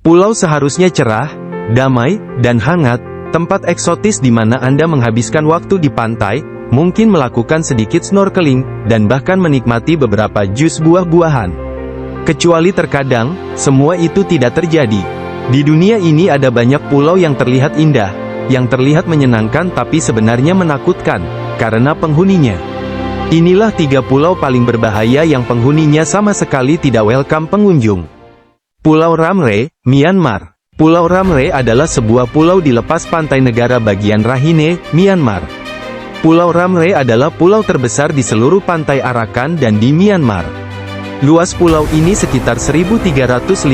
Pulau seharusnya cerah, damai, dan hangat, tempat eksotis di mana Anda menghabiskan waktu di pantai, mungkin melakukan sedikit snorkeling, dan bahkan menikmati beberapa jus buah-buahan. Kecuali terkadang, semua itu tidak terjadi. Di dunia ini ada banyak pulau yang terlihat indah, yang terlihat menyenangkan tapi sebenarnya menakutkan, karena penghuninya. Inilah 3 pulau paling berbahaya yang penghuninya sama sekali tidak welcome pengunjung. Pulau Ramre, Myanmar. Pulau Ramre adalah sebuah pulau di lepas pantai negara bagian Rakhine, Myanmar. Pulau Ramre adalah pulau terbesar di seluruh pantai Arakan dan di Myanmar. Luas pulau ini sekitar 1.350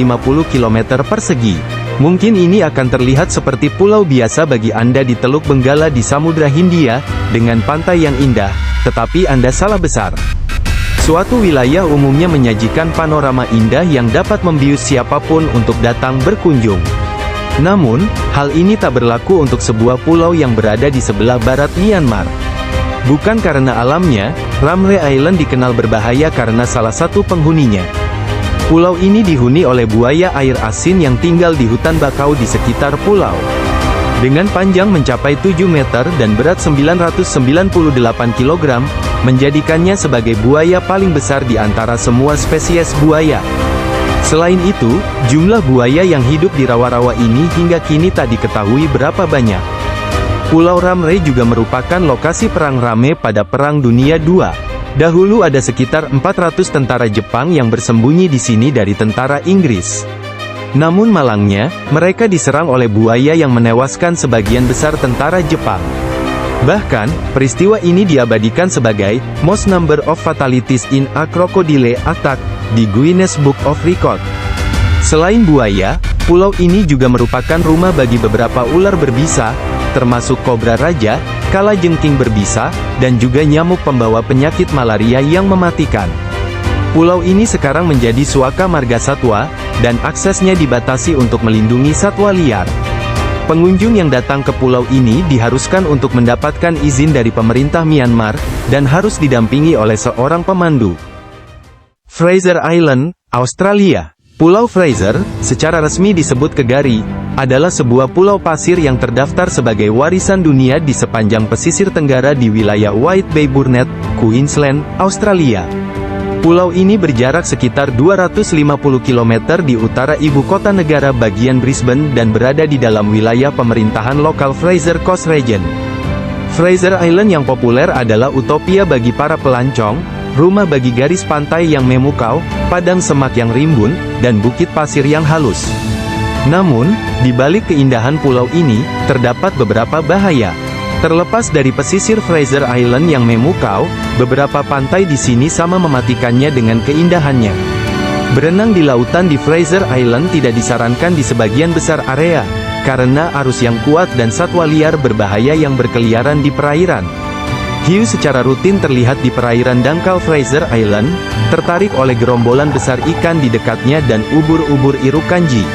km persegi. Mungkin ini akan terlihat seperti pulau biasa bagi Anda di Teluk Benggala di Samudra Hindia, dengan pantai yang indah, tetapi Anda salah besar. Suatu wilayah umumnya menyajikan panorama indah yang dapat membius siapapun untuk datang berkunjung. Namun, hal ini tak berlaku untuk sebuah pulau yang berada di sebelah barat Myanmar. Bukan karena alamnya, Ramre Island dikenal berbahaya karena salah satu penghuninya. Pulau ini dihuni oleh buaya air asin yang tinggal di hutan bakau di sekitar pulau. Dengan panjang mencapai 7 meter dan berat 998 kg, menjadikannya sebagai buaya paling besar di antara semua spesies buaya. Selain itu, jumlah buaya yang hidup di rawa-rawa ini hingga kini tak diketahui berapa banyak. Pulau Ramre juga merupakan lokasi Perang Rame pada Perang Dunia II. Dahulu ada sekitar 400 tentara Jepang yang bersembunyi di sini dari tentara Inggris. Namun malangnya, mereka diserang oleh buaya yang menewaskan sebagian besar tentara Jepang. Bahkan, peristiwa ini diabadikan sebagai most number of fatalities in a crocodile attack di Guinness Book of Record. Selain buaya, pulau ini juga merupakan rumah bagi beberapa ular berbisa, termasuk kobra raja, kalajengking berbisa, dan juga nyamuk pembawa penyakit malaria yang mematikan. Pulau ini sekarang menjadi suaka marga satwa, dan aksesnya dibatasi untuk melindungi satwa liar. Pengunjung yang datang ke pulau ini diharuskan untuk mendapatkan izin dari pemerintah Myanmar, dan harus didampingi oleh seorang pemandu. Fraser Island, Australia. Pulau Fraser, secara resmi disebut Kegari, adalah sebuah pulau pasir yang terdaftar sebagai warisan dunia di sepanjang pesisir tenggara di wilayah White Bay Burnett, Queensland, Australia. Pulau ini berjarak sekitar 250 km di utara ibu kota negara bagian Brisbane dan berada di dalam wilayah pemerintahan lokal Fraser Coast Region. Fraser Island yang populer adalah utopia bagi para pelancong, rumah bagi garis pantai yang memukau, padang semak yang rimbun, dan bukit pasir yang halus. Namun, di balik keindahan pulau ini, terdapat beberapa bahaya. Terlepas dari pesisir Fraser Island yang memukau, beberapa pantai di sini sama mematikannya dengan keindahannya. Berenang di lautan di Fraser Island tidak disarankan di sebagian besar area, karena arus yang kuat dan satwa liar berbahaya yang berkeliaran di perairan. Hiu secara rutin terlihat di perairan dangkal Fraser Island, tertarik oleh gerombolan besar ikan di dekatnya dan ubur-ubur irukanji.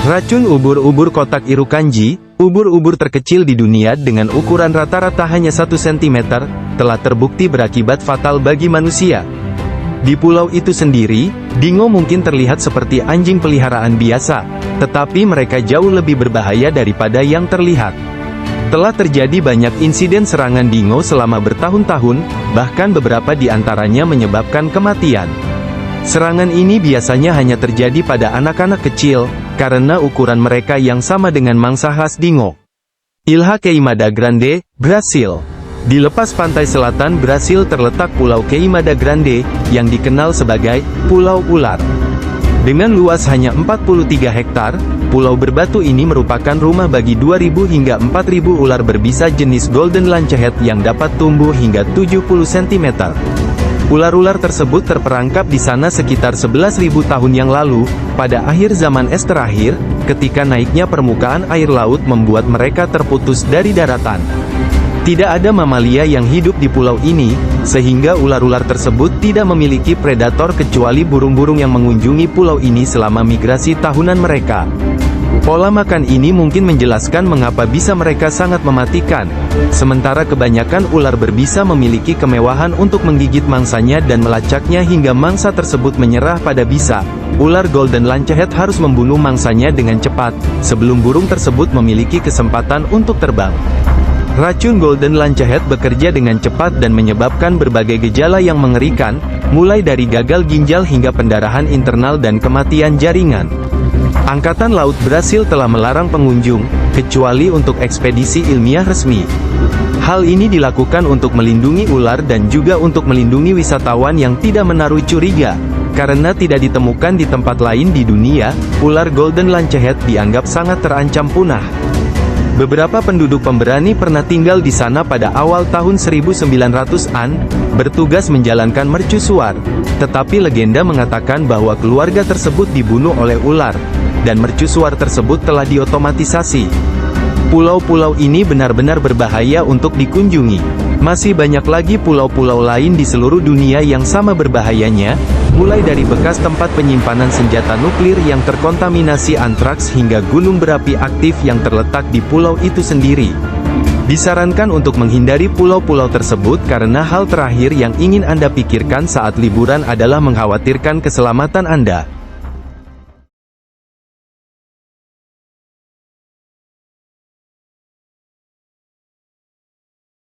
Racun ubur-ubur kotak irukanji, ubur-ubur terkecil di dunia dengan ukuran rata-rata hanya 1 cm, telah terbukti berakibat fatal bagi manusia. Di pulau itu sendiri, dingo mungkin terlihat seperti anjing peliharaan biasa, tetapi mereka jauh lebih berbahaya daripada yang terlihat. Telah terjadi banyak insiden serangan dingo selama bertahun-tahun, bahkan beberapa di antaranya menyebabkan kematian. Serangan ini biasanya hanya terjadi pada anak-anak kecil, karena ukuran mereka yang sama dengan mangsa khas dingo. Ilha Queimada Grande, Brasil. Di lepas pantai selatan Brasil terletak Pulau Queimada Grande, yang dikenal sebagai Pulau Ular. Dengan luas hanya 43 hektar, pulau berbatu ini merupakan rumah bagi 2.000 hingga 4.000 ular berbisa jenis Golden Lancehead yang dapat tumbuh hingga 70 cm. Ular-ular tersebut terperangkap di sana sekitar 11.000 tahun yang lalu, pada akhir zaman es terakhir, ketika naiknya permukaan air laut membuat mereka terputus dari daratan. Tidak ada mamalia yang hidup di pulau ini, sehingga ular-ular tersebut tidak memiliki predator kecuali burung-burung yang mengunjungi pulau ini selama migrasi tahunan mereka. Pola makan ini mungkin menjelaskan mengapa bisa mereka sangat mematikan. Sementara kebanyakan ular berbisa memiliki kemewahan untuk menggigit mangsanya dan melacaknya hingga mangsa tersebut menyerah pada bisa. Ular golden lancehead harus membunuh mangsanya dengan cepat, sebelum burung tersebut memiliki kesempatan untuk terbang. Racun golden lancehead bekerja dengan cepat dan menyebabkan berbagai gejala yang mengerikan, mulai dari gagal ginjal hingga pendarahan internal dan kematian jaringan. Angkatan Laut Brasil telah melarang pengunjung, kecuali untuk ekspedisi ilmiah resmi. Hal ini dilakukan untuk melindungi ular dan juga untuk melindungi wisatawan yang tidak menaruh curiga. Karena tidak ditemukan di tempat lain di dunia, ular golden lancehead dianggap sangat terancam punah. Beberapa penduduk pemberani pernah tinggal di sana pada awal tahun 1900-an, bertugas menjalankan mercusuar. Tetapi legenda mengatakan bahwa keluarga tersebut dibunuh oleh ular, dan mercusuar tersebut telah diotomatisasi. Pulau-pulau ini benar-benar berbahaya untuk dikunjungi. Masih banyak lagi pulau-pulau lain di seluruh dunia yang sama berbahayanya, mulai dari bekas tempat penyimpanan senjata nuklir yang terkontaminasi antraks hingga gunung berapi aktif yang terletak di pulau itu sendiri. Disarankan untuk menghindari pulau-pulau tersebut karena hal terakhir yang ingin Anda pikirkan saat liburan adalah mengkhawatirkan keselamatan Anda.